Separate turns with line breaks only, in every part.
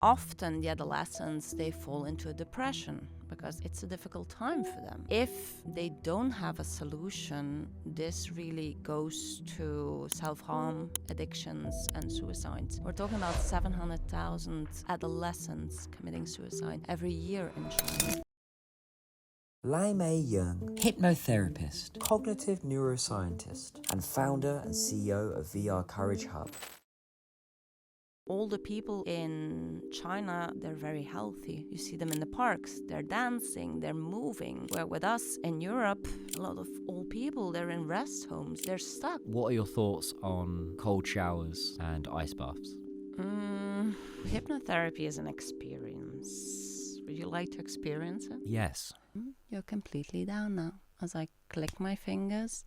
Often the adolescents, they fall into a depression because it's a difficult time for them. If they don't have a solution, this really goes to self-harm, addictions, and suicides. We're talking about 700,000 adolescents committing suicide every year in China.
Laimei Young,
hypnotherapist,
cognitive neuroscientist, and founder and CEO of VRCourageHub.
All the people in China, they're very healthy. You see them in the parks, they're dancing, they're moving. Where with us in Europe, a lot of old people, they're in rest homes, they're stuck.
what are your thoughts on cold showers and ice baths?
Hypnotherapy is an experience. Would you like to experience it?
Yes.
You're completely down now. As I click my fingers,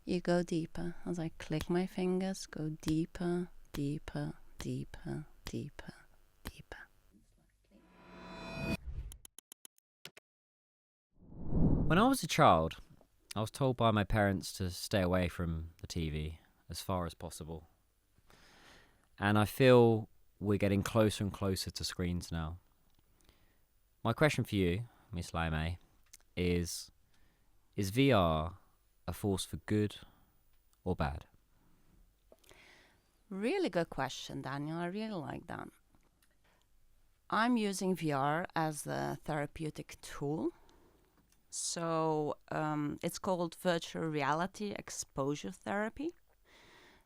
you go deeper. As I click my fingers, go deeper, deeper, deeper, deeper, deeper.
When I was a child, I was told by my parents to stay away from the TV as far as possible. And I feel we're getting closer and closer to screens now. My question for you, Miss Laimei, is VR a force for good or bad?
Really good question, Daniel. I really like that. I'm using VR as a therapeutic tool. So it's called virtual reality exposure therapy.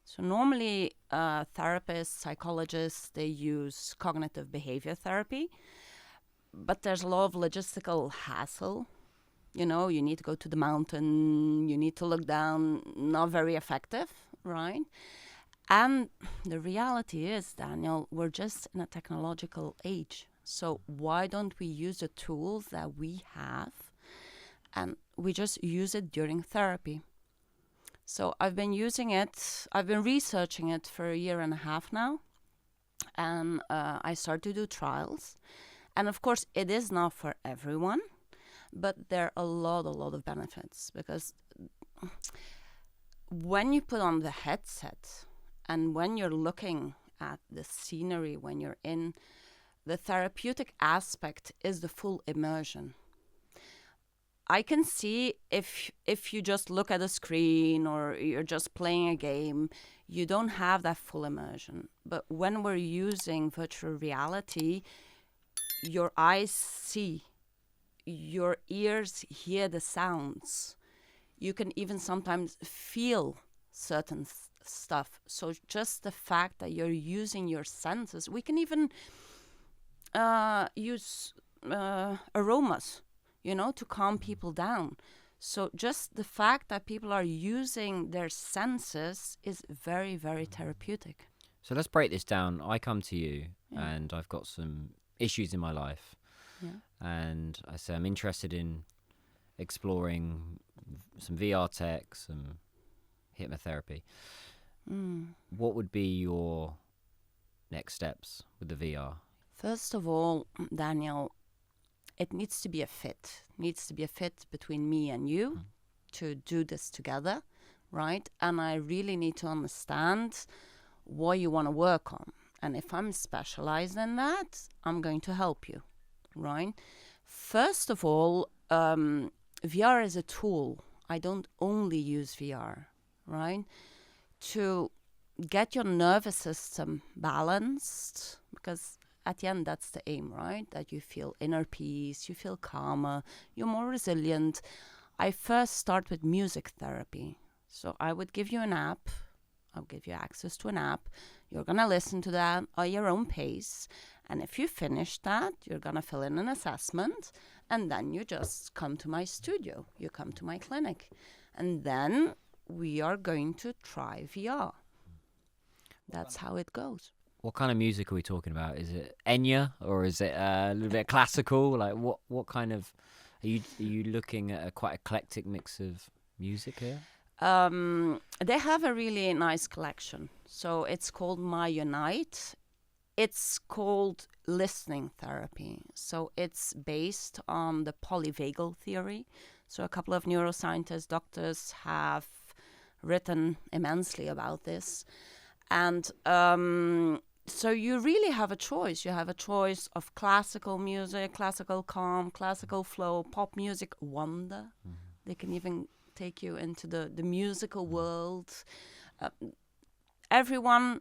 So normally therapists, psychologists, they use cognitive behavior therapy. But there's a lot of logistical hassle. You know, you need to go to the mountain, you need to look down, not very effective, right? And the reality is, Daniel, we're just in a technological age. So why don't we use the tools that we have and we just use it during therapy? So I've been using it, I've been researching it for a year and a half now. And I started to do trials. And of course, it is not for everyone, but there are a lot of benefits. Because when you put on the headset and when you're looking at the scenery, when you're in, the therapeutic aspect is the full immersion. I can see if you just look at a screen or you're just playing a game, you don't have that full immersion. But when we're using virtual reality, your eyes see, your ears hear the sounds. You can even sometimes feel certain stuff. So just the fact that you're using your senses, we can even use aromas, you know, to calm people down. So just the fact that people are using their senses is very, very therapeutic.
So let's break this down. I come to you and I've got some issues in my life.
Yeah.
And I say I'm interested in exploring some VR tech, some hypnotherapy. What would be your next steps with the VR?
First of all, Daniel, it needs to be a fit. It needs to be a fit between me and you to do this together, right? And I really need to understand what you want to work on. And if I'm specialized in that, I'm going to help you, right? First of all, VR is a tool. I don't only use VR, right? To get your nervous system balanced, because at the end, that's the aim, right? That you feel inner peace, you feel calmer, you're more resilient. I first start with music therapy. So I would give you an app. I'll give you access to an app. You're going to listen to that at your own pace. And if you finish that, you're going to fill in an assessment. And then you just come to my studio. You come to my clinic. And then we are going to try VR. That's how it goes.
What kind of music are we talking about? Is it Enya or is it a little bit classical? Like what kind of are you looking at a quite eclectic mix of music here?
They have a really nice collection. So it's called My Unite. It's called listening therapy. So it's based on the polyvagal theory. So a couple of neuroscientists, doctors have written immensely about this. And So you really have a choice. You have a choice of classical music, classical calm, classical flow, pop music, wonder. They can even take you into the musical world. Uh, Everyone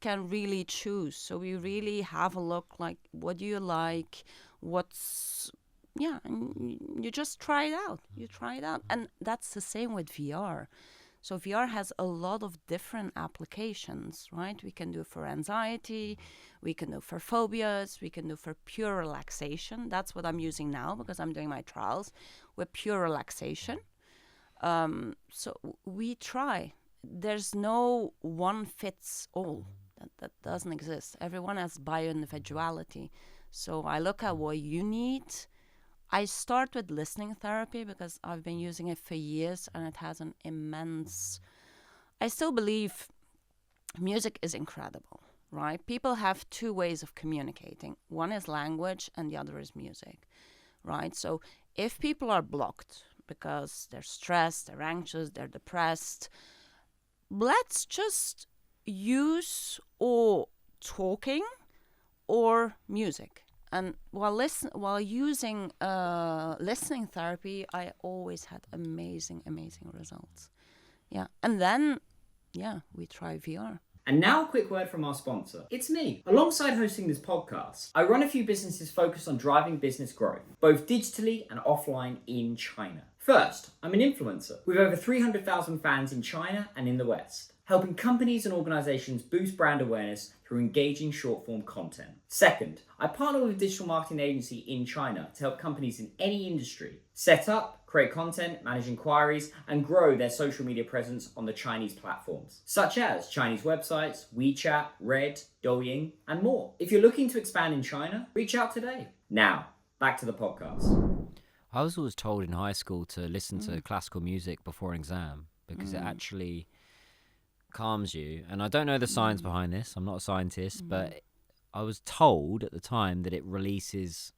can really choose. So we really have a look like, what do you like? And you just try it out. You try it out. And that's the same with VR. So VR has a lot of different applications, right? We can do for anxiety, we can do for phobias, we can do for pure relaxation. That's what I'm using now because I'm doing my trials with pure relaxation. So we try. There's no one fits all. That doesn't exist. Everyone has bio-individuality. So I look at what you need. I start with listening therapy because I've been using it for years and it has an immense... I still believe music is incredible, right? People have two ways of communicating. One is language and the other is music, right? So if people are blocked because they're stressed, they're anxious, they're depressed, let's just use or talking or music. And while using listening therapy, I always had amazing results. Yeah, and then we try VR.
And now a quick word from our sponsor. It's me. Alongside hosting this podcast, I run a few businesses focused on driving business growth, both digitally and offline in China. First, I'm an influencer with over 300,000 fans in China and in the West, helping companies and organizations boost brand awareness through engaging short-form content. Second, I partner with a digital marketing agency in China to help companies in any industry set up, create content, manage inquiries, and grow their social media presence on the Chinese platforms, such as Chinese websites, WeChat, Red, Douyin, and more. If you're looking to expand in China, reach out today. Now, back to the podcast.
I was always told in high school to listen to classical music before an exam because it actually calms you. And I don't know the science behind this. I'm not a scientist, but I was told at the time that it releases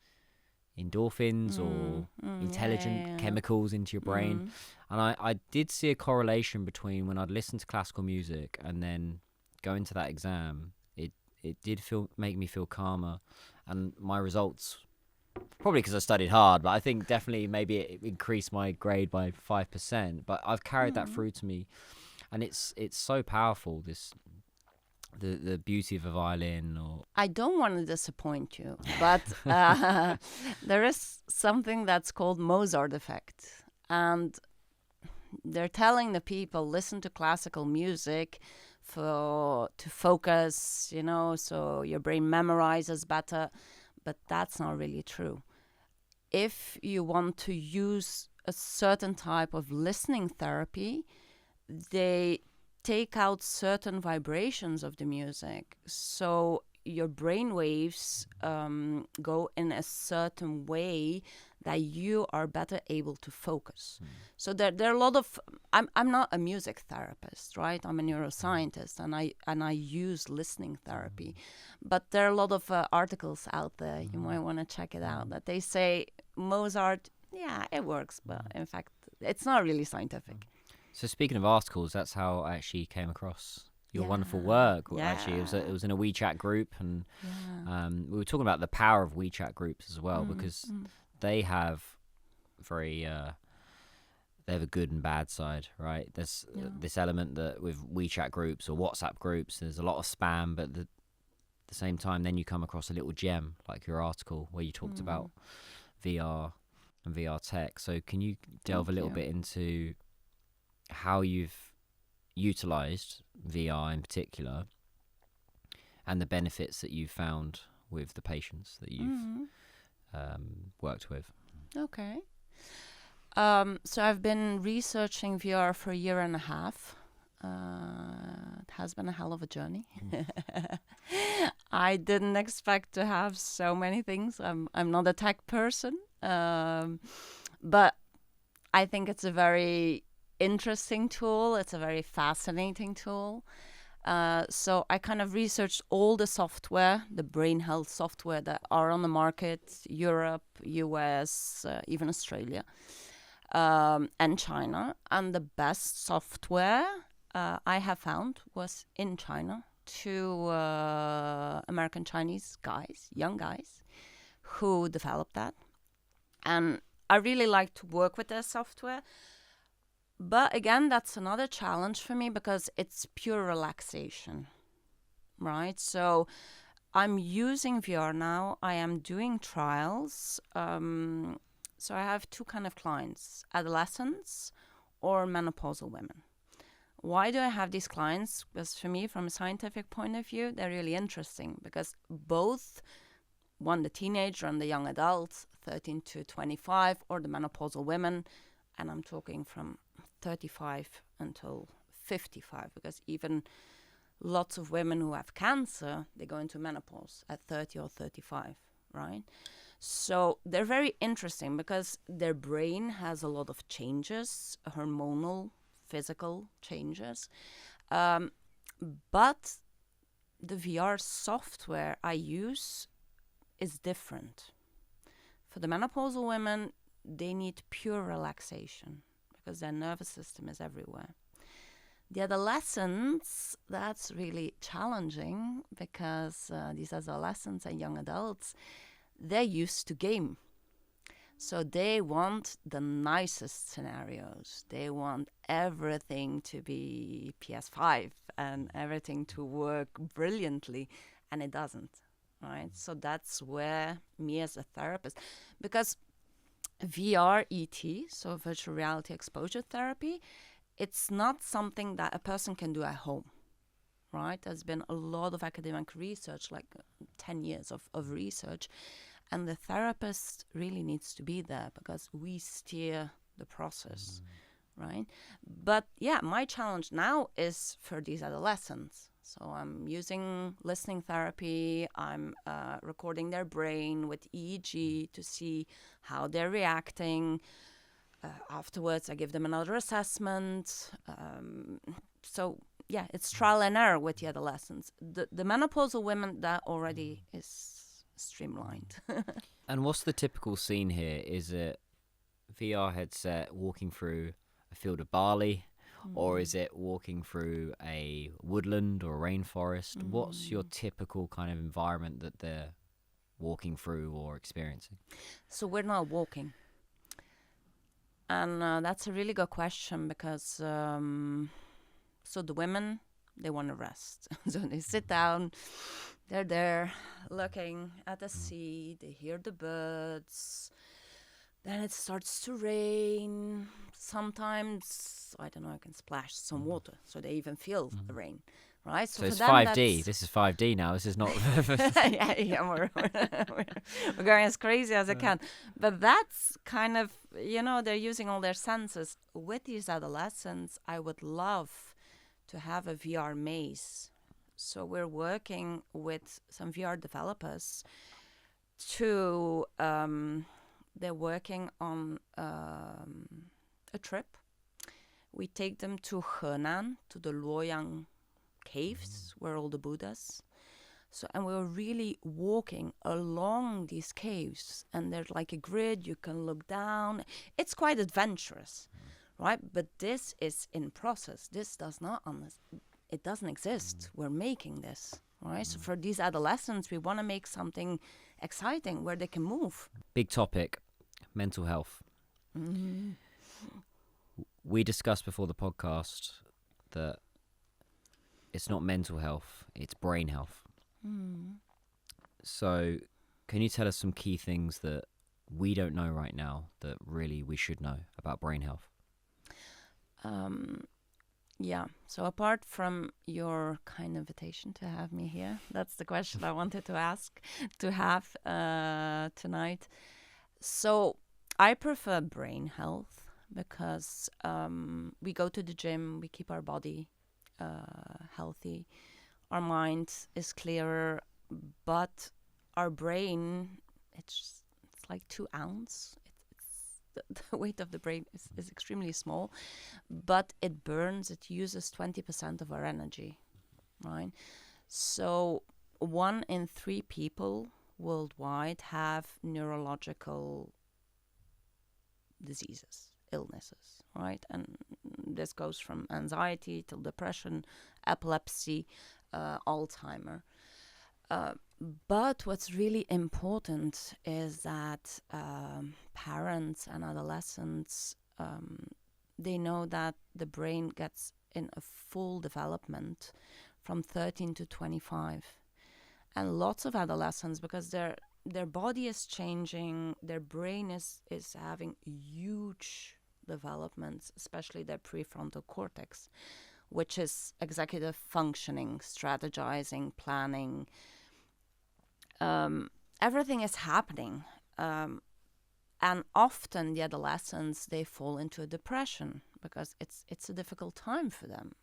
endorphins or intelligent chemicals into your brain. And I did see a correlation between when I'd listen to classical music and then go into that exam. It did make me feel calmer, and my results, probably because I studied hard, but I think definitely maybe it increased my grade by 5%. But I've carried that through to me, and it's so powerful. The beauty of a violin. Or
I don't want to disappoint you, but there is something that's called Mozart effect, and they're telling the people, listen to classical music to focus, so your brain memorizes better. But that's not really true. If you want to use a certain type of listening therapy, they take out certain vibrations of the music. So your brain waves go in a certain way that you are better able to focus. So there are a lot of... I'm not a music therapist, right? I'm a neuroscientist, and I use listening therapy. But there are a lot of articles out there, you might want to check it out, that they say Mozart, yeah, it works, but in fact, it's not really scientific.
So speaking of articles, that's how I actually came across your wonderful work.
Yeah.
Actually, it was in a WeChat group, and we were talking about the power of WeChat groups as well, because they have they have a good and bad side, right? There's this element that with WeChat groups or WhatsApp groups, there's a lot of spam, but at the same time, then you come across a little gem like your article where you talked about VR and VR tech. So can you delve a little bit into how you've utilized VR in particular and the benefits that you've found with the patients that you've worked with?
Okay. So I've been researching VR for a year and a half. It has been a hell of a journey. I didn't expect to have so many things. I'm not a tech person, but I think it's a very interesting tool. It's a very fascinating tool. So I kind of researched all the software, the brain health software that are on the market, Europe, US, even Australia, and China. And the best software I have found was in China two American Chinese guys, young guys, who developed that. And I really like to work with their software. But again, that's another challenge for me because it's pure relaxation, right? So I'm using VR now. I am doing trials. So I have two kind of clients, adolescents or menopausal women. Why do I have these clients? Because for me, from a scientific point of view, they're really interesting because both, one, the teenager and the young adult, 13 to 25, or the menopausal women, and I'm talking from 35 until 55, because even lots of women who have cancer, they go into menopause at 30 or 35, right? So they're very interesting because their brain has a lot of changes, hormonal, physical changes. But the VR software I use is different. For the menopausal women, they need pure relaxation because their nervous system is everywhere. The adolescents, that's really challenging because these adolescents and young adults, they're used to game. So they want the nicest scenarios. They want everything to be PS5 and everything to work brilliantly, and it doesn't, right? So that's where me as a therapist, because VR ET, so virtual reality exposure therapy, it's not something that a person can do at home, right? There's been a lot of academic research, like 10 years of research, and the therapist really needs to be there because we steer the process, right? But yeah, my challenge now is for these adolescents. So I'm using listening therapy. I'm recording their brain with EEG to see how they're reacting. Afterwards, I give them another assessment. So yeah, it's trial and error with the adolescents. The menopausal women, that already is streamlined.
And what's the typical scene here? Is it VR headset walking through a field of barley, or is it walking through a woodland or a rainforest? What's your typical kind of environment that they're walking through or experiencing?
So we're not walking. And that's a really good question because so the women, they want to rest. So they sit down, they're there looking at the sea, they hear the birds, then it starts to rain. Sometimes, I don't know, I can splash some water so they even feel the rain, right?
So it's
for them,
5D. This is 5D now. This is not...
yeah, we're going as crazy as I can. But that's kind of, they're using all their senses. With these adolescents, I would love to have a VR maze. So we're working with some VR developers to, they're working on a trip. We take them to Henan, to the Luoyang caves, where all the Buddhas. So, and we're really walking along these caves, and there's like a grid, you can look down. It's quite adventurous, right? But this is in process. This it doesn't exist. We're making this, right? So for these adolescents, we want to make something exciting where they can move.
Big topic, mental health. We discussed before the podcast that it's not mental health, it's brain health. So can you tell us some key things that we don't know right now that really we should know about brain health?
Yeah, so apart from your kind invitation to have me here, that's the question I wanted to have tonight. So I prefer brain health because we go to the gym, we keep our body healthy, our mind is clearer, but our brain, it's like 2 ounces. The weight of the brain is extremely small, but it uses 20% of our energy, right? So 1 in 3 people worldwide have neurological diseases, illnesses, right? And this goes from anxiety till depression, epilepsy. Alzheimer. But what's really important is that parents and adolescents, they know that the brain gets in a full development from 13 to 25. And lots of adolescents, because their body is changing, their brain is having huge developments, especially their prefrontal cortex, which is executive functioning, strategizing, planning. Everything is happening. And often the adolescents, they fall into a depression because it's a difficult time for them.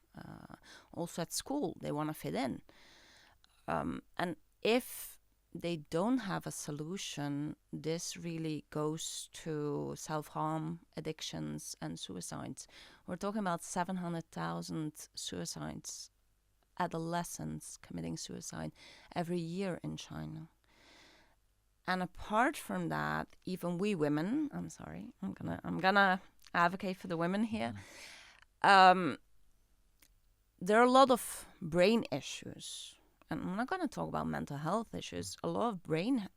Also at school, they want to fit in. And if they don't have a solution, this really goes to self-harm, addictions, and suicides. We're talking about 700,000 suicides, adolescents committing suicide every year in China. And apart from that, even we women, I'm gonna advocate for the women here. There are a lot of brain issues. And I'm not going to talk about mental health issues, a lot of brain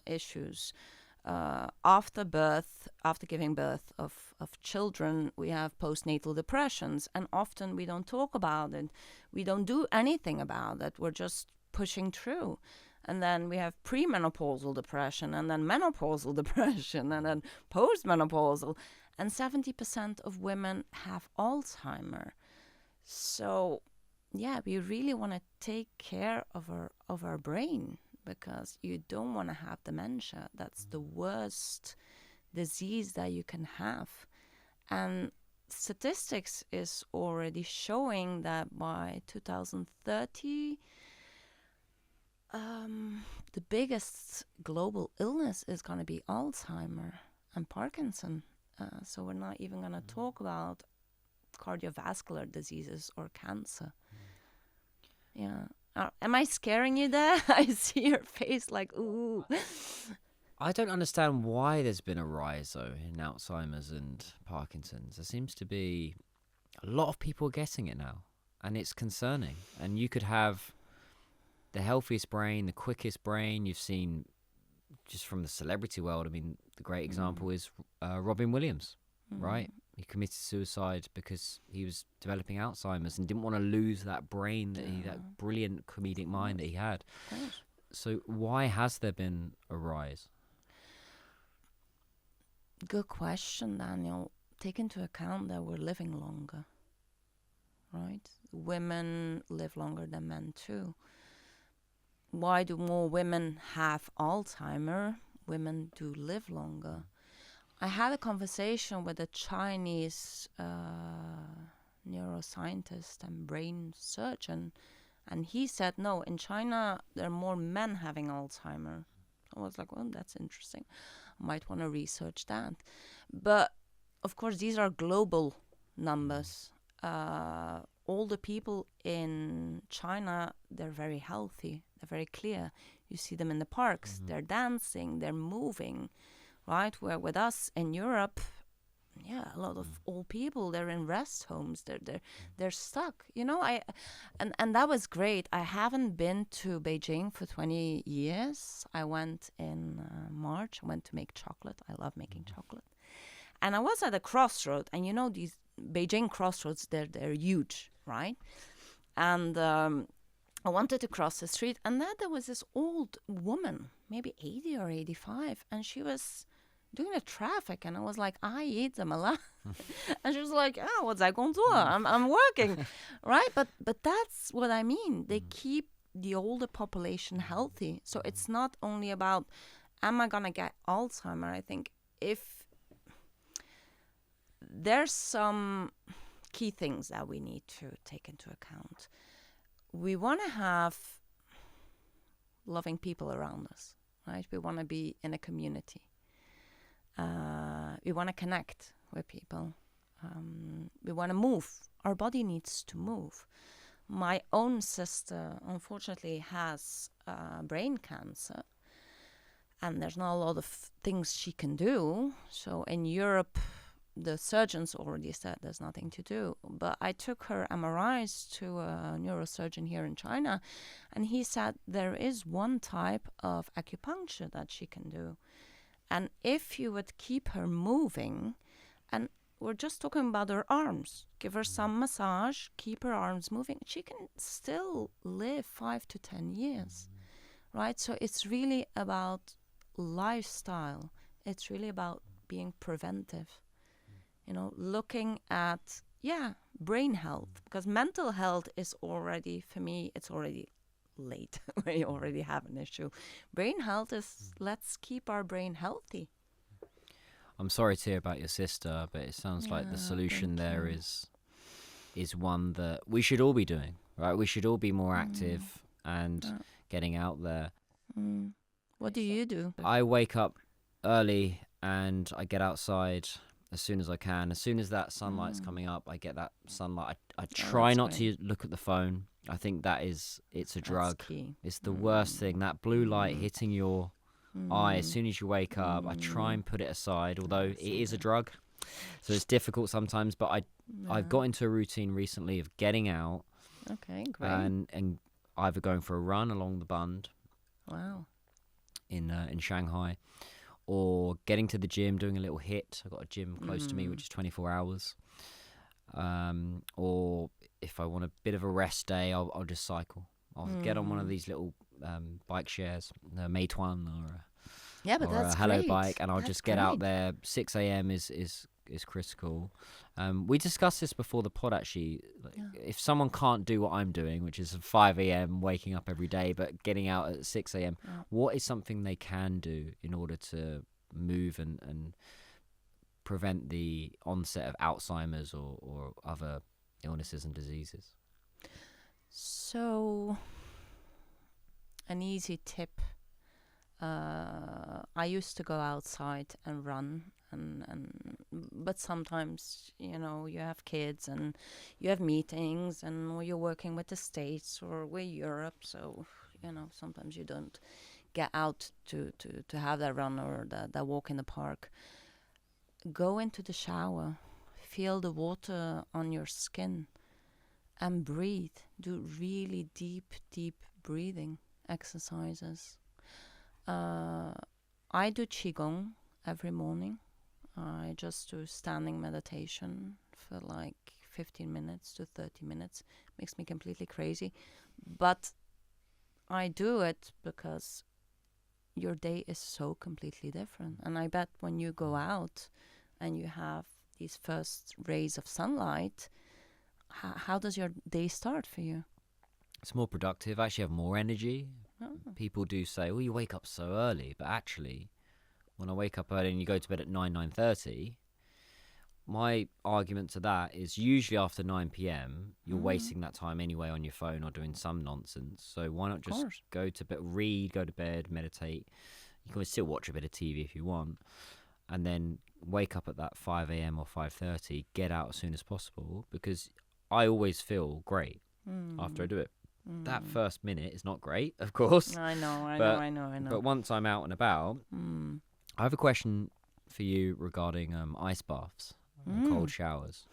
issues. After giving birth of children, we have postnatal depressions, and often we don't talk about it. We don't do anything about it. We're just pushing through. And then we have premenopausal depression, and then menopausal depression, and then postmenopausal. And 70% of women have Alzheimer. So yeah, we really want to take care of our brain, because you don't want to have dementia. That's the worst disease that you can have. And statistics is already showing that by 2030, the biggest global illness is going to be Alzheimer and Parkinson. So we're not even going to talk about cardiovascular diseases or cancer. Yeah. Am I scaring you there? I see your face like, ooh.
I don't understand why there's been a rise, though, in Alzheimer's and Parkinson's. There seems to be a lot of people getting it now, and it's concerning. And you could have the healthiest brain, the quickest brain. You've seen, just from the celebrity world, I mean, the great example is Robin Williams, right? He committed suicide because he was developing Alzheimer's and didn't want to lose that brain, that brilliant comedic mind that he had. So why has there been a rise?
Good question, Daniel. Take into account that we're living longer, right? Women live longer than men too. Why do more women have Alzheimer? Women do live longer. I had a conversation with a Chinese neuroscientist and brain surgeon, and he said, no, in China, there are more men having Alzheimer. I was like, well, that's interesting. I might want to research that. But, of course, these are global numbers. All the people in China, they're very healthy. They're very clear. You see them in the parks. They're dancing. They're moving. Right, where with us in Europe, a lot of old people, they're in rest homes. They're stuck. You know, and that was great. I haven't been to Beijing for 20 years. I went in March. I went to make chocolate. I love making chocolate. And I was at a crossroad, and you know these Beijing crossroads, they're huge, right? And I wanted to cross the street, and then there was this old woman, maybe 80 or 85, and she was doing the traffic, and I was like, "怎么了?" And she was like, "Oh, 我在工作. I'm working," right? But that's what I mean. They keep the older population healthy. So it's not only about, am I gonna get Alzheimer? I think if there's some key things that we need to take into account. We want to have loving people around us, right? We want to be in a community. We want to connect with people. We want to move. Our body needs to move. My own sister, unfortunately, has brain cancer, and there's not a lot of things she can do. So in Europe, the surgeons already said there's nothing to do. But I took her MRIs to a neurosurgeon here in China, and he said there is one type of acupuncture that she can do. And if you would keep her moving, and we're just talking about her arms, give her some massage, keep her arms moving, she can still live 5 to 10 years, right? So it's really about lifestyle. It's really about being preventive, looking at, brain health, because mental health is already, for me, it's already late. We already have an issue. Brain health is, let's keep our brain healthy.
I'm sorry to hear about your sister, but it sounds like the solution there is one that we should all be doing, right? We should all be more active and getting out there.
What do you do?
I wake up early and I get outside as soon as I can. As soon as that sunlight's coming up, I get that sunlight. I try not to look at the phone. I think it's a drug.
Key.
It's the worst thing. That blue light hitting your eye as soon as you wake up. I try and put it aside, although it is a drug. So it's difficult sometimes, but I've got into a routine recently of getting out.
Okay, great.
And either going for a run along the Bund.
Wow.
In Shanghai, or getting to the gym, doing a little HIIT. I've got a gym close to me, which is 24 hours. Or if I want a bit of a rest day, I'll just cycle. I'll get on one of these little bike shares, a Meituan or
that's
a Hello
great.
Bike, and I'll just get out there. 6 a.m. is critical. We discussed this before the pod, actually. If someone can't do what I'm doing, which is 5 a.m. waking up every day, but getting out at 6 a.m., what is something they can do in order to move and prevent the onset of Alzheimer's or other illnesses and diseases?
So, an easy tip. I used to go outside and run, but sometimes you have kids and you have meetings, and you're working with the States or with Europe, so sometimes you don't get out to have that run or that walk in the park. Go into the shower, feel the water on your skin, and breathe. Do really deep breathing exercises. I do Qigong every morning. I just do standing meditation for like 15 minutes to 30 minutes. Makes me completely crazy. But I do it because your day is so completely different. And I bet when you go out and you have these first rays of sunlight, how does your day start for you?
It's more productive. I actually have more energy. People do say, well, you wake up so early. But actually, when I wake up early and you go to bed at 9:30, my argument to that is usually after 9 p.m, you're wasting that time anyway on your phone or doing some nonsense. So why not just go to bed, read, go to bed, meditate. You can still watch a bit of TV if you want. And then wake up at that 5 a.m. or 5:30, get out as soon as possible, because I always feel great after I do it. That first minute is not great, of course.
I know.
But once I'm out and about, I have a question for you regarding ice baths and cold showers.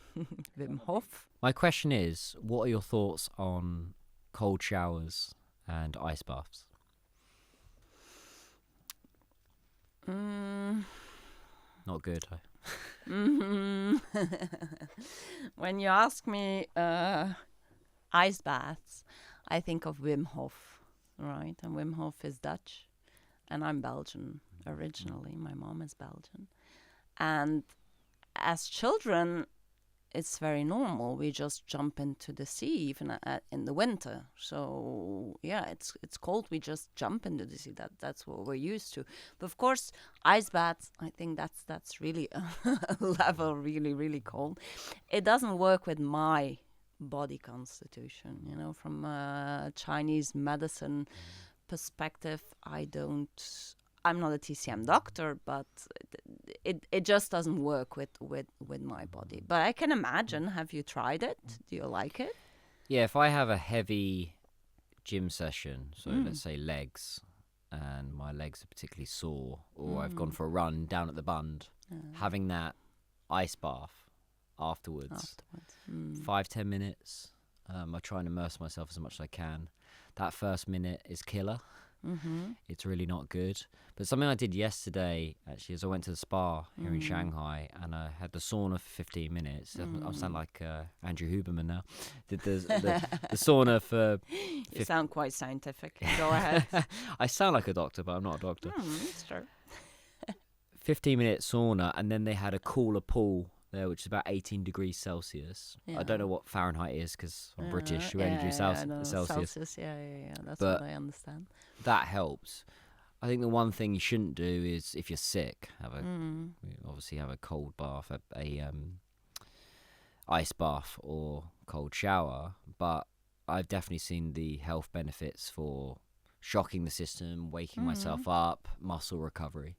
Wim Hof.
My question is, what are your thoughts on cold showers and ice baths? Not good.
When you ask me ice baths, I think of Wim Hof, right? And Wim Hof is Dutch, and I'm Belgian originally. My mom is Belgian. And as children, it's very normal. We just jump into the sea, even in the winter. So, yeah, it's cold. We just jump into the sea. That's what we're used to. But, of course, ice baths, I think that's really a level really, really cold. It doesn't work with my body constitution, from a Chinese medicine perspective. I'm not a TCM doctor, but it just doesn't work with my body. But I can imagine. Have you tried it? Do you like it?
Yeah, if I have a heavy gym session, so let's say legs, and my legs are particularly sore, or I've gone for a run down at the Bund, having that ice bath afterwards. 5-10 minutes. I try and immerse myself as much as I can. That first minute is killer. It's really not good. But something I did yesterday, actually, is I went to the spa here in Shanghai, and I had the sauna for 15 minutes. I sound like Andrew Huberman now. Did the sauna for...
You sound quite scientific. Go ahead.
I sound like a doctor, but I'm not a doctor.
It's true.
15-minute sauna, and then they had a cooler pool there, which is about 18 degrees Celsius. I don't know what Fahrenheit is because I'm British. We only do Celsius.
Celsius. Yeah. That's
But
what I understand.
that helps. I think the one thing you shouldn't do is, if you're sick, obviously have a cold bath, a ice bath or cold shower. But I've definitely seen the health benefits for shocking the system, waking myself up, muscle recovery.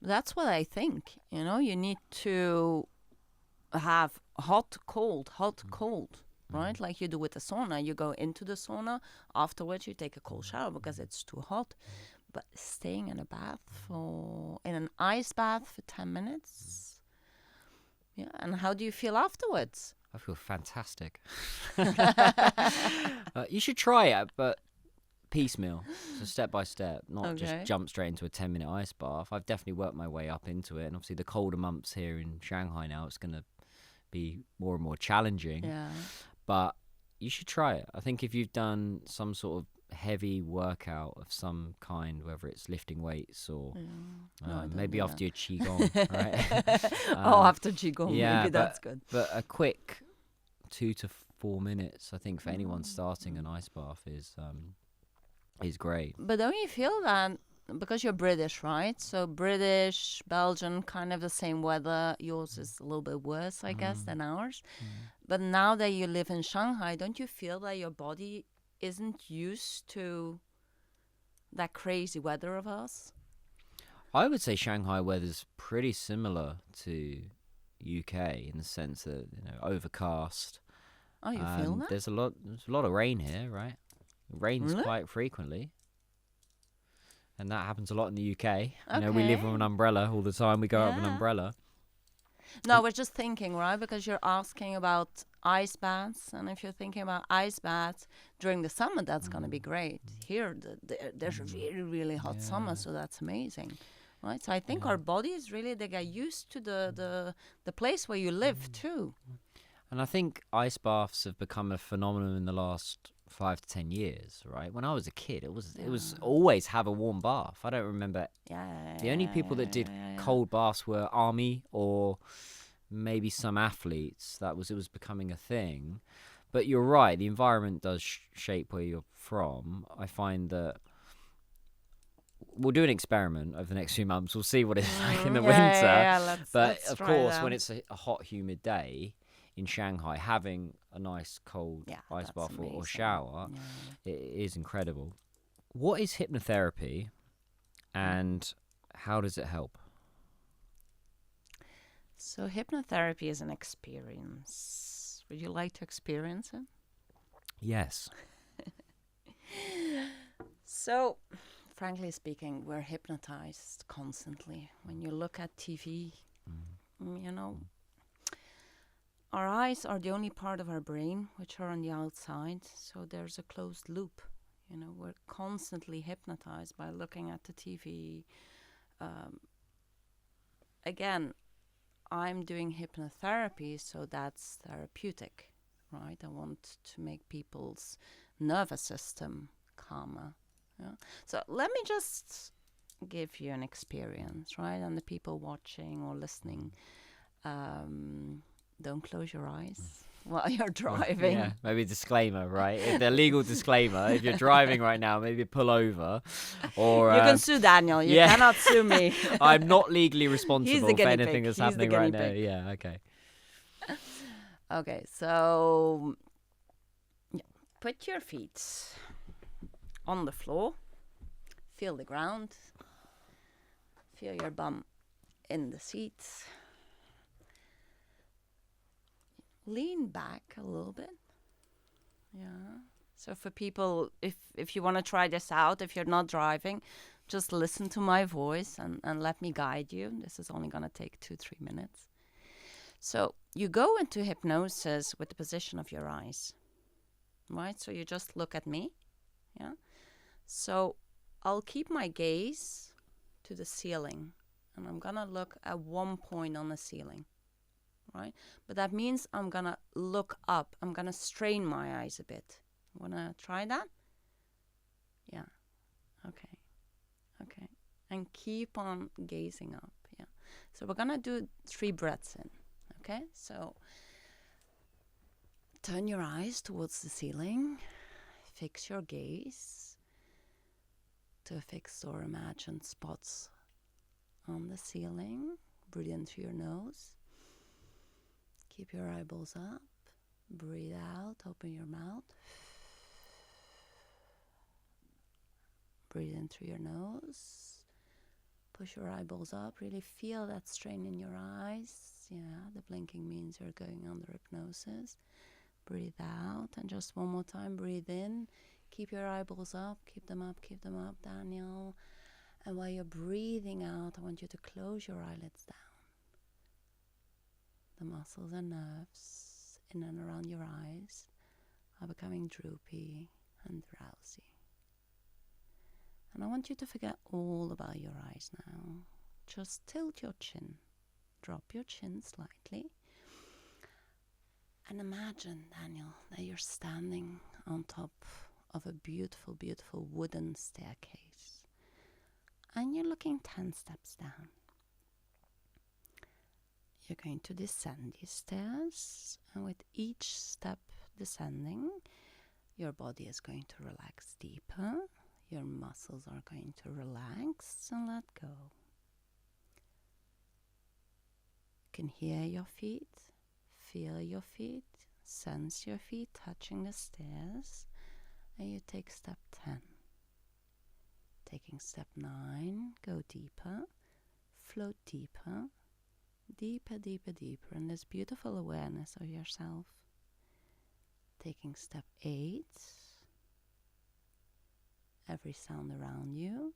That's what I think. You need to have hot, cold, right? Like you do with the sauna. You go into the sauna. Afterwards, you take a cold shower because it's too hot. But staying in a bath in an ice bath for 10 minutes. Yeah. And how do you feel afterwards?
I feel fantastic. You should try it, but piecemeal, so step by step, not just jump straight into a 10-minute ice bath. I've definitely worked my way up into it, and obviously the colder months here in Shanghai now, it's going to be more and more challenging. Yeah. But you should try it. I think if you've done some sort of heavy workout of some kind, whether it's lifting weights or maybe after your qigong, right?
After qigong, maybe that's good.
But a quick 2 to 4 minutes, I think, for anyone starting an ice bath is great.
But don't you feel that, because you're British, right? So British, Belgian, kind of the same weather. Yours is a little bit worse, I guess, than ours. But now that you live in Shanghai, don't you feel that your body isn't used to that crazy weather of us?
I would say Shanghai weather's pretty similar to UK in the sense that, overcast.
Oh, you feel that?
There's a lot of rain here, right? It rains quite frequently. And that happens a lot in the UK. We live with an umbrella all the time. We go out with an umbrella.
No, we're just thinking, right? Because you're asking about ice baths. And if you're thinking about ice baths during the summer, that's going to be great. Here, there's a really, really hot summer, so that's amazing. Right? So I think our bodies really, they get used to the place where you live, too.
And I think ice baths have become a phenomenon in the last 5 to 10 years, right? When I was a kid, it was always have a warm bath. I don't remember. The only people that did cold baths were army or maybe some athletes. It was becoming a thing. But you're right, the environment does shape where you're from. I find that we'll do an experiment over the next few months. We'll see what it's like in the winter. Let's of course, when it's a hot, humid day in Shanghai, having a nice cold ice bath or shower, it is incredible. What is hypnotherapy and how does it help?
So hypnotherapy is an experience. Would you like to experience it?
Yes. So,
frankly speaking, we're hypnotized constantly. When you look at TV, our eyes are the only part of our brain which are on the outside, so there's a closed loop. We're constantly hypnotized by looking at the TV. Again, I'm doing hypnotherapy, so that's therapeutic, right? I want to make people's nervous system calmer. Yeah? So let me just give you an experience, right? And the people watching or listening, don't close your eyes while you're driving.
Yeah, maybe a disclaimer, right? The legal disclaimer. If you're driving right now, maybe pull over. Or
you can sue Daniel. You cannot sue me.
I'm not legally responsible for anything that's happening right now. Yeah, okay.
Okay, so put your feet on the floor. Feel the ground. Feel your bum in the seat. Lean back a little bit. Yeah. So for people, if you want to try this out, if you're not driving, just listen to my voice and let me guide you. This is only going to take 2-3 minutes. So you go into hypnosis with the position of your eyes, right? So you just look at me, yeah? So I'll keep my gaze to the ceiling, and I'm gonna look at one point on the ceiling, right? But that means I'm gonna look up. I'm gonna strain my eyes a bit. Wanna try that? Yeah. Okay. Okay. And keep on gazing up. Yeah. So we're gonna do 3 breaths in. Okay. So turn your eyes towards the ceiling. Fix your gaze to fixed or imagined spots on the ceiling. Breathe in through your nose. Keep your eyeballs up. Breathe out. Open your mouth. Breathe in through your nose. Push your eyeballs up. Really feel that strain in your eyes. Yeah, the blinking means you're going under hypnosis. Breathe out. And just one more time, breathe in. Keep your eyeballs up. Keep them up. Keep them up, Daniel. And while you're breathing out, I want you to close your eyelids down. The muscles and nerves in and around your eyes are becoming droopy and drowsy. And I want you to forget all about your eyes now. Just tilt your chin. Drop your chin slightly. And imagine, Daniel, that you're standing on top of a beautiful, beautiful wooden staircase. And you're looking 10 steps down. You're going to descend these stairs. And with each step descending, your body is going to relax deeper. Your muscles are going to relax and let go. You can hear your feet, feel your feet, sense your feet touching the stairs, and you take step 10. Taking step 9, go deeper, float deeper, deeper, deeper, deeper in this beautiful awareness of yourself. Taking step 8, every sound around you,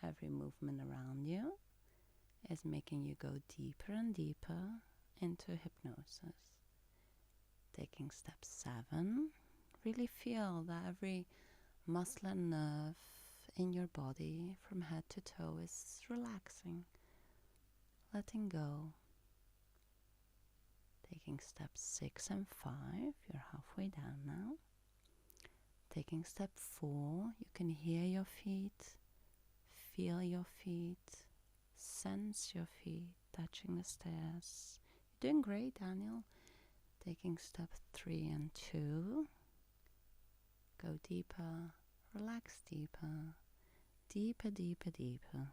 every movement around you is making you go deeper and deeper into hypnosis. Taking step 7, really feel that every muscle and nerve in your body from head to toe is relaxing, letting go. Taking steps 6 and 5, you're halfway down now. Taking step 4, you can hear your feet, feel your feet, sense your feet touching the stairs. You're doing great, Daniel. Taking step 3 and 2, go deeper, relax deeper, deeper, deeper, deeper.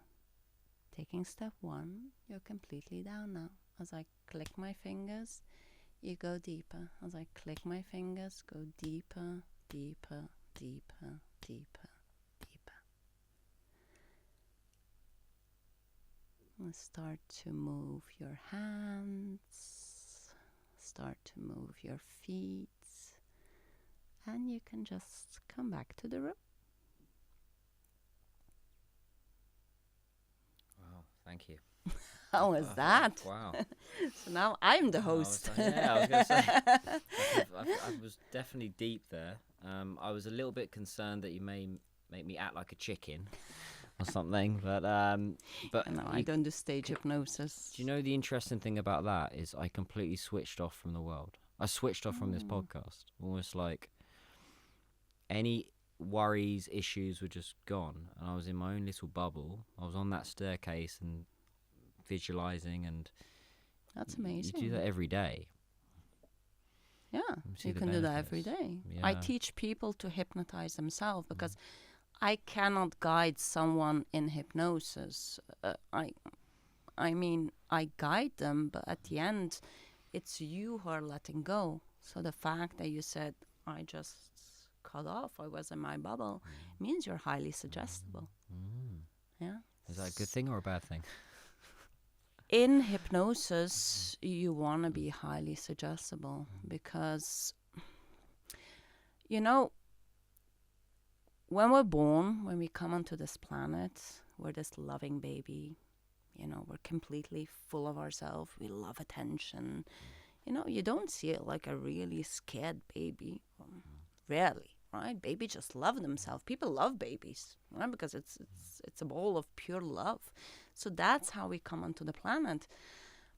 Taking step 1, you're completely down now. As I click my fingers, you go deeper. As I click my fingers, go deeper, deeper, deeper, deeper, deeper. And start to move your hands, start to move your feet, and you can just come back to the room.
Wow, thank you.
How was that?
Wow.
So now I'm the host.
I was going to say, I was definitely deep there. I was a little bit concerned that you may make me act like a chicken or something, but
No, I don't do stage hypnosis.
do you know the interesting thing about that is I completely switched off from the world. I switched off from this podcast. Almost like any worries, issues were just gone, and I was in my own little bubble. I was on that staircase and visualizing, and
That's amazing.
you do that every day.
Yeah,
see
you
the
can do that every
benefits.
day. I
Yeah.
teach people to hypnotize themselves because I cannot guide someone in hypnosis. I mean, I guide them, but at the end, it's you who are letting go. So the fact that you said, I just cut off, I was in my bubble, means you're highly suggestible. Yeah.
Is that a good thing or a bad thing?
In hypnosis, you want to be highly suggestible because, you know, when we're born, when we come onto this planet, we're this loving baby. You know, we're completely full of ourselves. We love attention. you don't see it like a really scared baby. Rarely, right? Baby just love themselves. People love babies, right? Because it's a ball of pure love. So that's how we come onto the planet.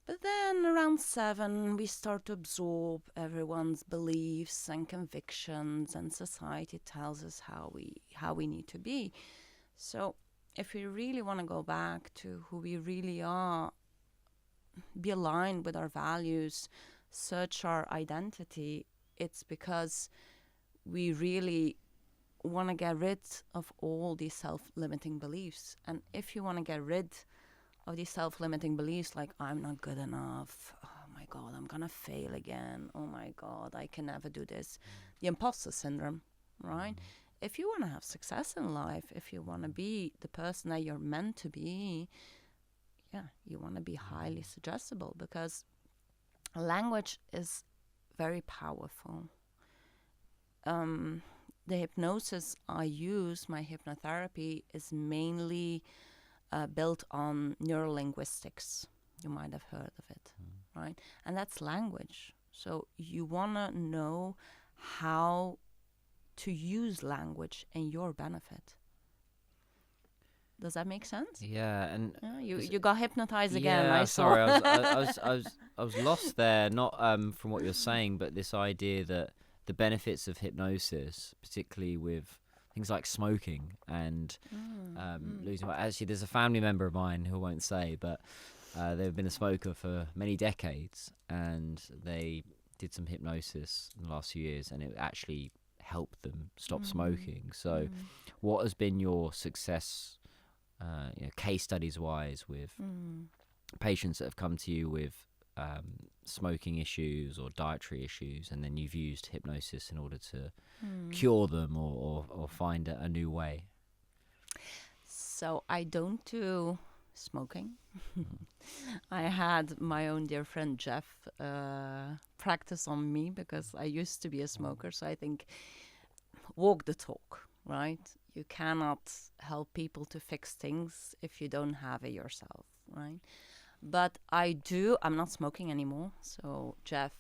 But then around 7, we start to absorb everyone's beliefs and convictions, and society tells us how we need to be. So if we really want to go back to who we really are, be aligned with our values, search our identity, it's because we really want to get rid of all these self-limiting beliefs. And if you want to get rid of these self-limiting beliefs like I'm not good enough, oh my God, I'm gonna fail again, oh my God, I can never do this, the imposter syndrome, right? If you want to have success in life, if you want to be the person that you're meant to be, you want to be highly suggestible, because language is very powerful. The hypnosis I use, my hypnotherapy, is mainly built on neurolinguistics. You might have heard of it, right? And that's language. So you want to know how to use language in your benefit. Does that make sense?
Yeah, and
you got hypnotized again.
yeah,
I saw.
sorry, I was lost there. Not from what you're saying, but this idea that the benefits of hypnosis, particularly with things like smoking and losing weight. Actually, there's a family member of mine who I won't say, but they've been a smoker for many decades, and they did some hypnosis in the last few years, and it actually helped them stop smoking. So what has been your success, case studies wise, with patients that have come to you with smoking issues or dietary issues, and then you've used hypnosis in order to cure them or find a new way?
So I don't do smoking. I had my own dear friend Jeff practice on me, because I used to be a smoker. So I think walk the talk, right? You cannot help people to fix things if you don't have it yourself, right? But I'm not smoking anymore. So Jeff,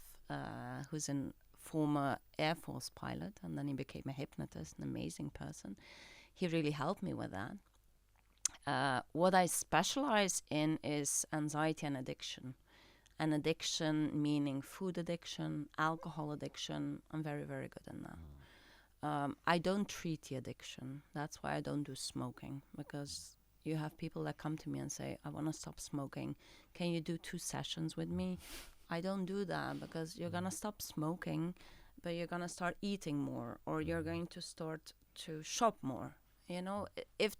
who's a former Air Force pilot, and then he became a hypnotist, an amazing person, he really helped me with that. What I specialize in is anxiety and addiction. And addiction meaning food addiction, alcohol addiction. I'm very, very good in that. I don't treat the addiction. That's why I don't do smoking, because you have people that come to me and say, I want to stop smoking. Can you do 2 sessions with me? I don't do that, because you're going to stop smoking, but you're going to start eating more, or you're going to start to shop more. If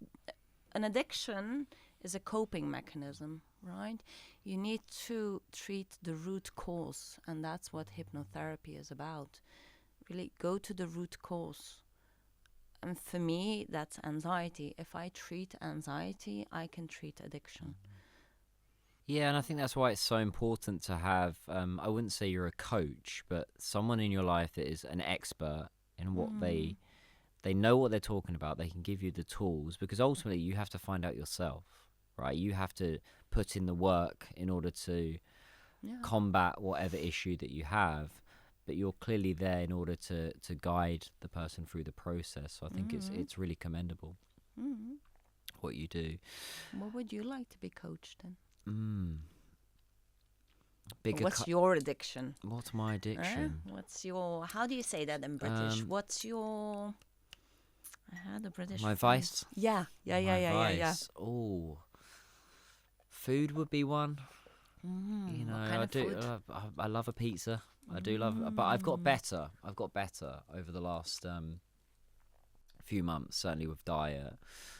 an addiction is a coping mechanism, right? You need to treat the root cause, and that's what hypnotherapy is about. Really go to the root cause. And for me, that's anxiety. If I treat anxiety, I can treat addiction.
Yeah, and I think that's why it's so important to have, I wouldn't say you're a coach, but someone in your life that is an expert in what they know what they're talking about. They can give you the tools, because ultimately you have to find out yourself, right? You have to put in the work in order to combat whatever issue that you have. But you're clearly there in order to guide the person through the process. So I think it's really commendable what you do.
What would you like to be coached in?
What's
your addiction?
What's my addiction?
What's your... How do you say that in British? What's your... I had a British...
My
friend.
vice?
Yeah.
Oh, food would be one.
What kind of food?
I love a pizza. I do love, but I've got better over the last few months, certainly with diet.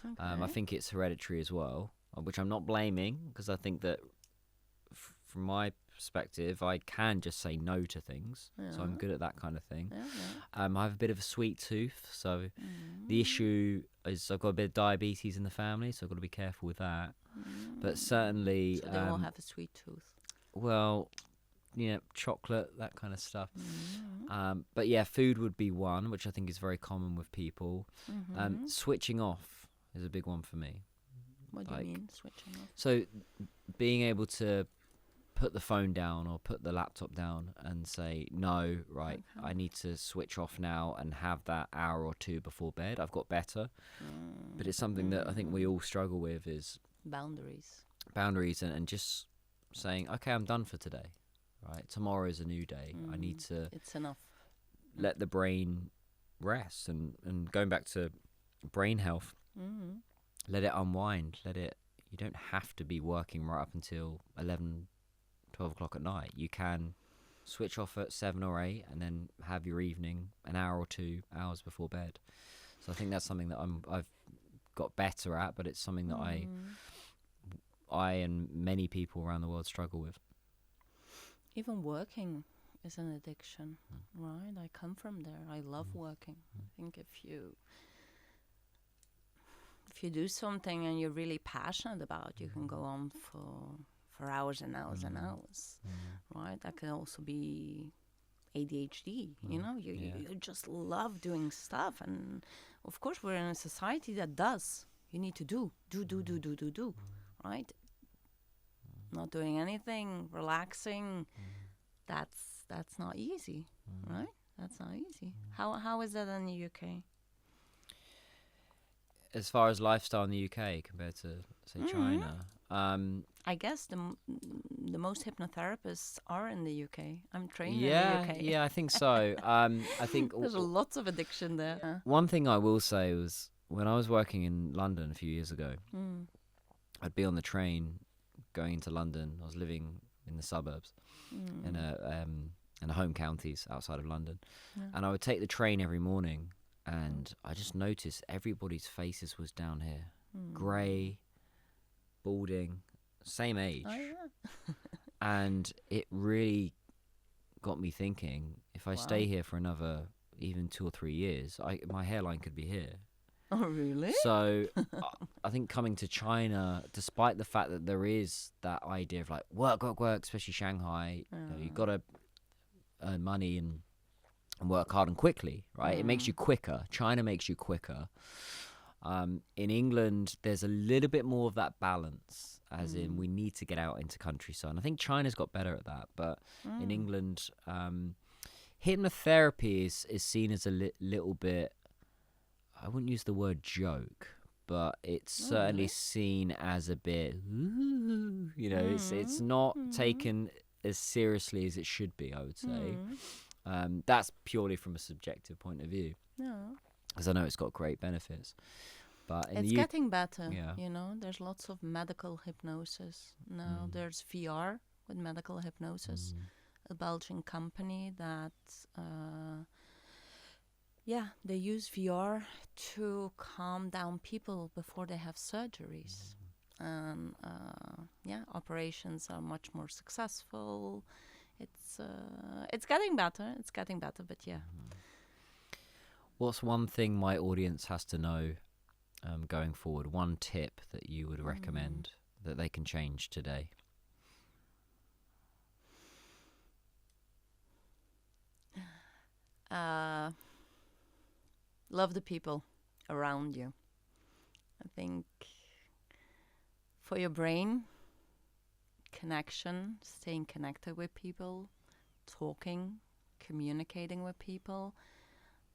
Okay.
I think it's hereditary as well, which I'm not blaming, because I think that from my perspective, I can just say no to things. So I'm good at that kind of thing. I have a bit of a sweet tooth, so the issue is I've got a bit of diabetes in the family, so I've got to be careful with that. But certainly...
So they all have a sweet tooth.
Well... chocolate, that kind of stuff. But yeah, food would be one, which I think is very common with people. Switching off is a big one for me.
What do you mean, switching off?
So being able to put the phone down or put the laptop down and say, no, right,
Okay.
I need to switch off now and have that hour or two before bed. I've got better. But it's something that I think we all struggle with, is
Boundaries.
and just saying, okay, I'm done for today, right? Tomorrow is a new day. I need to
It's enough.
let the brain rest, and going back to brain health, let it unwind, you don't have to be working right up until 11, 12 o'clock at night. You can switch off at 7 or 8 and then have your evening an hour or 2 hours before bed. So I think that's something that I've got better at, but it's something that I and many people around the world struggle with.
Even working is an addiction, right? I come from there. I love working. I think if you do something and you're really passionate about, you can go on for hours and hours and hours, right? That can also be ADHD, you know? You just love doing stuff. And of course, we're in a society that does. You need to do, right? Not doing anything, relaxing, that's not easy, right? That's not easy. How is that in the UK?
As far as lifestyle in the UK compared to, say, China,
I guess the most hypnotherapists are in the UK. I'm trained in the UK.
Yeah, I think so. I think
There's lots of addiction there.
one thing I will say was, when I was working in London a few years ago, I'd be on the train going into London. I was living in the suburbs, in a home counties outside of London, and I would take the train every morning, and I just noticed everybody's faces was down here, grey, balding, same age.
Oh, yeah.
And it really got me thinking, if I stay here for another even 2 or 3 years, my hairline could be here.
Oh, really?
So I think coming to China, despite the fact that there is that idea of like work, especially Shanghai, you've got to earn money and work hard and quickly, right? It makes you quicker. China makes you quicker. In England, there's a little bit more of that balance, as in we need to get out into countryside. And I think China's got better at that. But in England, hypnotherapy is seen as a little bit, I wouldn't use the word joke, but it's certainly seen as a bit, ooh, you know, it's not taken as seriously as it should be, I would say. That's purely from a subjective point of view.
No.
Because I know it's got great benefits. But in
It's
the
getting better,
Yeah.
you know. There's lots of medical hypnosis now. There's VR with medical hypnosis, a Belgian company that, they use VR to calm down people before they have surgeries. And, operations are much more successful. It's getting better. It's getting better, but yeah.
What's one thing my audience has to know going forward? One tip that you would recommend that they can change today?
Love the people around you. I think for your brain, connection, staying connected with people, talking, communicating with people,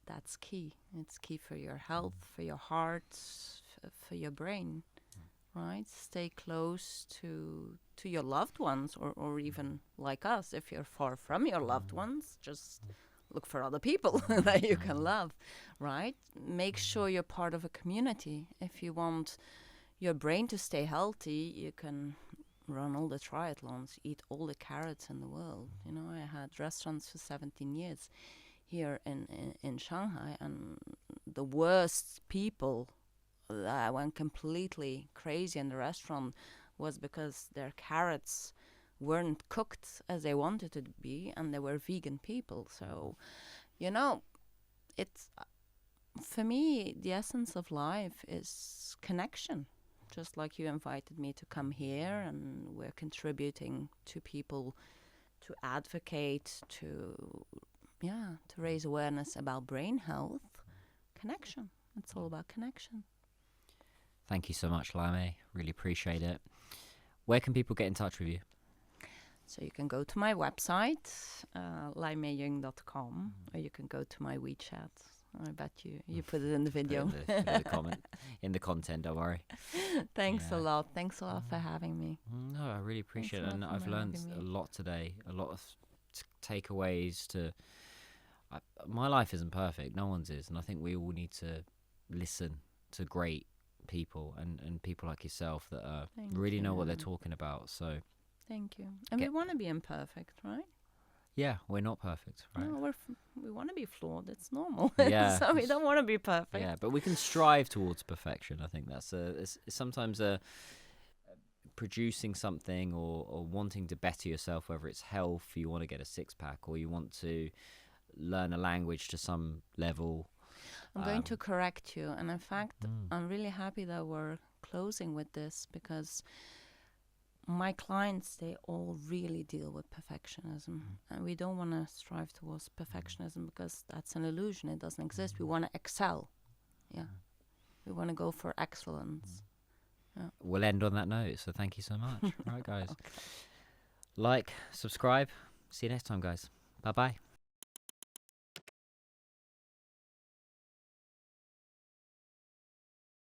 that's key. It's key for your health, for your heart, for your brain, right? Stay close to your loved ones, or even like us, if you're far from your loved ones, just look for other people that you can love, right? Make sure you're part of a community. If you want your brain to stay healthy, you can run all the triathlons, eat all the carrots in the world. You know, I had restaurants for 17 years here in Shanghai, and the worst people that went completely crazy in the restaurant was because their carrots weren't cooked as they wanted it to be, and they were vegan people. So, you know, it's, for me, the essence of life is connection. Just like you invited me to come here, and we're contributing to people to advocate, to raise awareness about brain health. Connection. It's all about connection.
Thank you so much, Laimei. Really appreciate it. Where can people get in touch with you?
So you can go to my website, laimei.com, or you can go to my WeChat. I bet you put it in the video.
Put it in the comment, in the content, don't worry.
Thanks
Yeah.
a lot. Thanks a lot for having me.
No, I really appreciate
Thanks
it.
a
And
lot for
I've learned
having
a
me.
lot today, a lot of takeaways to... my life isn't perfect, no one's is. And I think we all need to listen to great people and people like yourself that
Thank
really know what they're
you.
talking about. So,
Thank you. And we want to be imperfect, right?
yeah, we're not perfect, right?
No, we want to be flawed. It's normal.
Yeah.
So we don't want to be perfect.
Yeah, but we can strive towards perfection. I think that's it's sometimes producing something or wanting to better yourself, whether it's health, you want to get a six-pack, or you want to learn a language to some level.
I'm going to correct you. And in fact, I'm really happy that we're closing with this, because my clients, they all really deal with perfectionism. And we don't want to strive towards perfectionism, because that's an illusion. It doesn't exist. We want to excel. Yeah. We want to go for excellence. Yeah.
We'll end on that note, so thank you so much. All right, guys. Like, subscribe. See you next time, guys. Bye-bye.